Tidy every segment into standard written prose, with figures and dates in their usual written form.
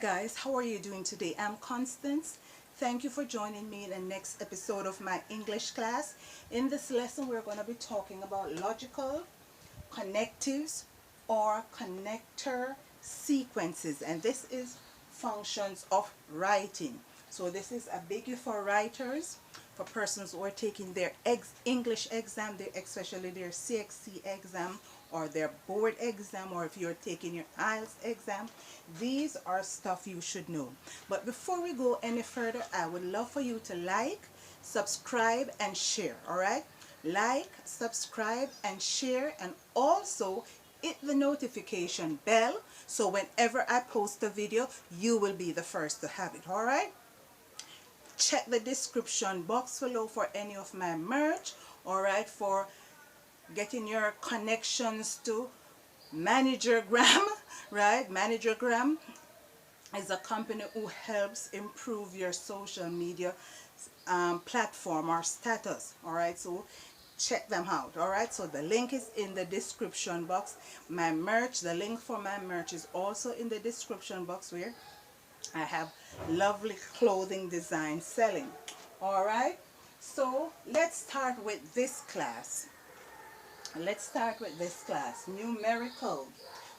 guys, how are you doing today? I'm Constance. Thank you for joining me in the next episode of my English class. In this lesson, we're going to be talking about logical connectives or connector sequences, and this is functions of writing. So this is a biggie for writers, for persons who are taking their English exam, especially their CXC exam or their board exam, or if you're taking your IELTS exam. These are stuff you should know. But before we go any further, I would love for you to like, subscribe, and share. Alright? Like, subscribe, and share, and also hit the notification bell so whenever I post a video, you will be the first to have it. Alright? Check the description box below for any of my merch, alright, for getting your connections to Managergram, right? Managergram is a company who helps improve your social media platform or status, alright? So check them out, alright? So the link is in the description box. My merch, the link for my merch is also in the description box, where I have lovely clothing design selling. Alright, so let's start with this class. Numerical.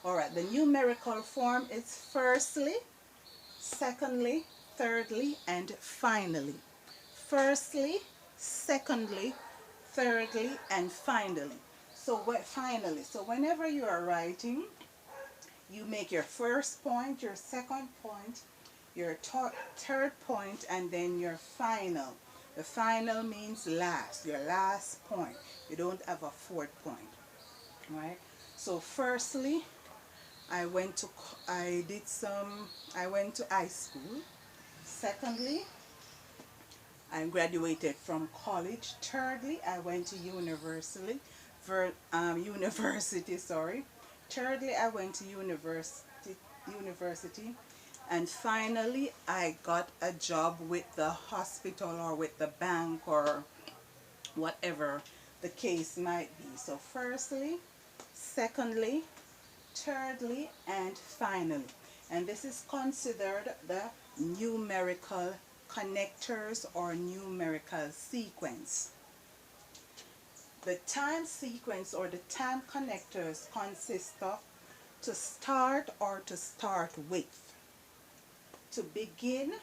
Alright, the numerical form is firstly, secondly, thirdly, and finally. Firstly, secondly, thirdly, and finally. So whenever you are writing, you make your first point, your second point, your third point, and then your final. The final means last, your last point. You don't have a fourth point, right? So firstly, I went to high school. Secondly, I graduated from college. Thirdly, I went to university. Thirdly, I went to university. And finally, I got a job with the hospital or with the bank or whatever the case might be. So firstly, secondly, thirdly, and finally. And this is considered the numerical connectors or numerical sequence. The time sequence or the time connectors consist of to start or to start with, to begin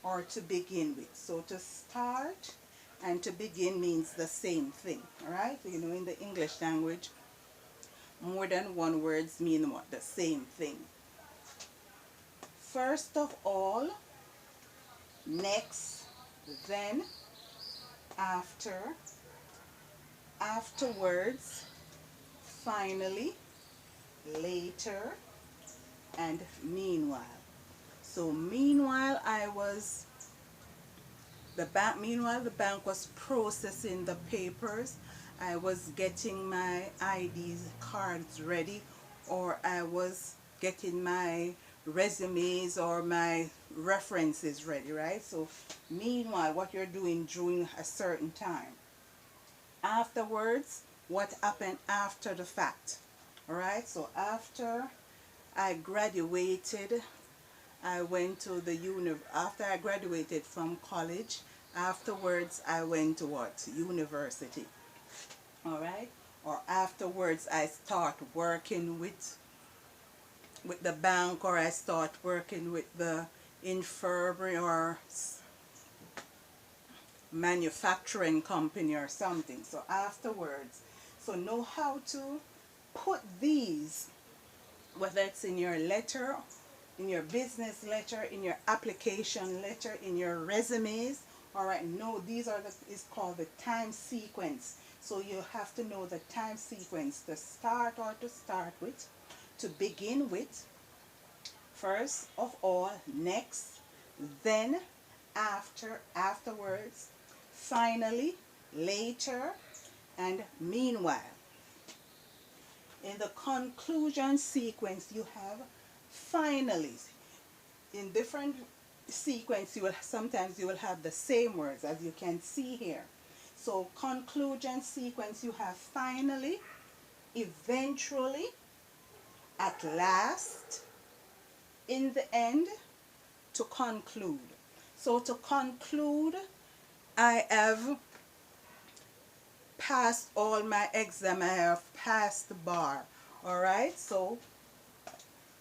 or to begin with. So to start and to begin means the same thing, alright? You know, in the English language, more than one words mean what? The same thing. First of all, next, then, after, afterwards, finally, later, and meanwhile. So meanwhile the bank was processing the papers, I was getting my ID cards ready, or I was getting my resumes or my references ready, right? So meanwhile, what you're doing during a certain time. Afterwards, what happened after the fact, all right? So after I graduated, after I graduated from college, afterwards I went to what? University. Alright? Or afterwards I start working with the bank, or I start working with the infirmary or manufacturing company or something. So afterwards. So know how to put these, whether it's in your letter, in your business letter, in your application letter, in your resumes. Alright, no, these are is called the time sequence. So you have to know the time sequence, to start or to start with, to begin with, first of all, next, then, after, afterwards, finally, later, and meanwhile. In the conclusion sequence, you have finally. In different sequence, sometimes you will have the same words, as you can see here. So conclusion sequence, you have finally, eventually, at last, in the end, to conclude. So to conclude, I have passed all my exam. I have passed the bar. Alright, so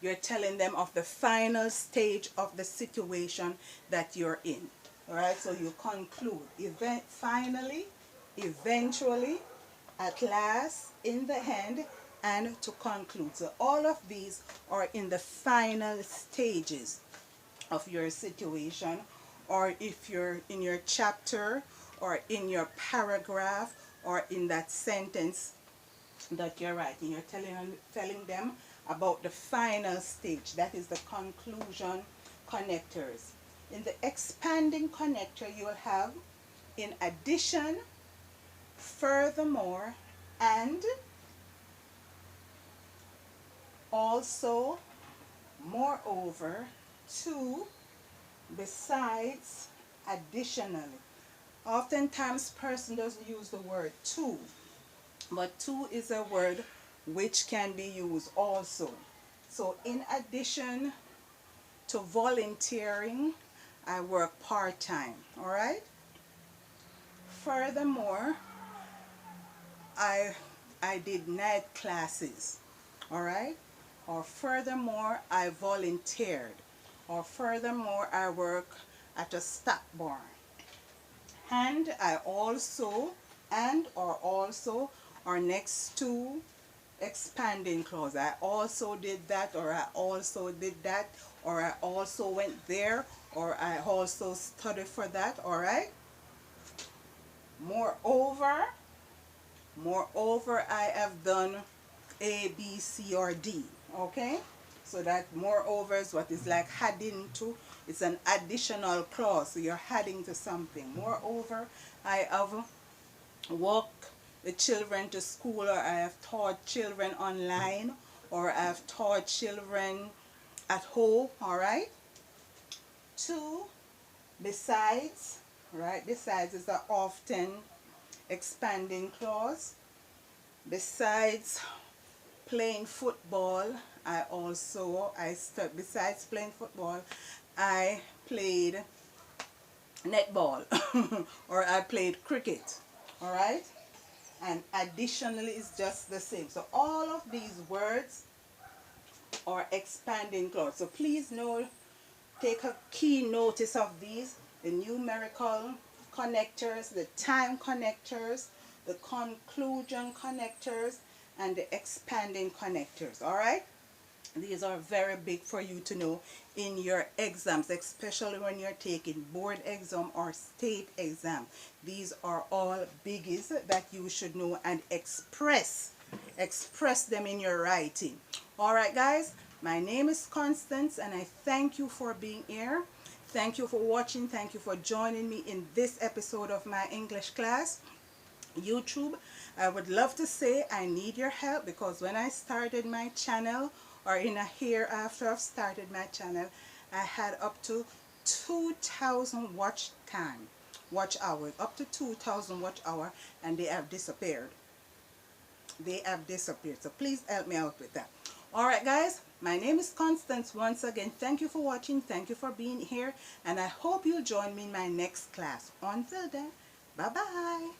you're telling them of the final stage of the situation that you're in. Alright, so you conclude. Finally, eventually, at last, in the end, and to conclude. So all of these are in the final stages of your situation, or if you're in your chapter, or in your paragraph, or in that sentence that you're writing. You're telling them about the final stage. That is the conclusion connectors. In the expanding connector, you will have in addition, furthermore, and also, moreover, to, besides, additionally. Oftentimes person doesn't use the word to, but to is a word which can be used also. So in addition to volunteering, I work part-time. Alright? Furthermore, I did night classes. Alright? Or furthermore, I volunteered. Or furthermore, I work at a stock bar. And I also, and or also, are next to expanding clause. I also did that, or I also did that, or I also went there, or I also studied for that. Alright? Moreover, I have done A, B, C, or D. Okay? So that moreover is what is like adding to. It's an additional clause. So you're adding to something. Moreover, I have walked the children to school, or I have taught children online, or I have taught children at home. Alright? 2, besides, right? Besides is an often expanding clause. Besides playing football, besides playing football, I played netball or I played cricket. Alright? And additionally is just the same. So all of these words are expanding clause. So please take a key notice of these: the numerical connectors, the time connectors, the conclusion connectors, and the expanding connectors. Alright? These are very big for you to know in your exams, especially when you're taking board exam or state exam. These are all biggies that you should know and express them in your writing. Alright guys, my name is Constance and I thank you for being here. Thank you for watching. Thank you for joining me in this episode of my English class. YouTube, I would love to say I need your help, because when I started my channel, or in a year after I've started my channel, I had up to 2,000 watch hours, up to 2,000 watch hours, and they have disappeared. So please help me out with that. Alright guys, my name is Constance. Once again, thank you for watching, thank you for being here, and I hope you'll join me in my next class. Until then, bye bye.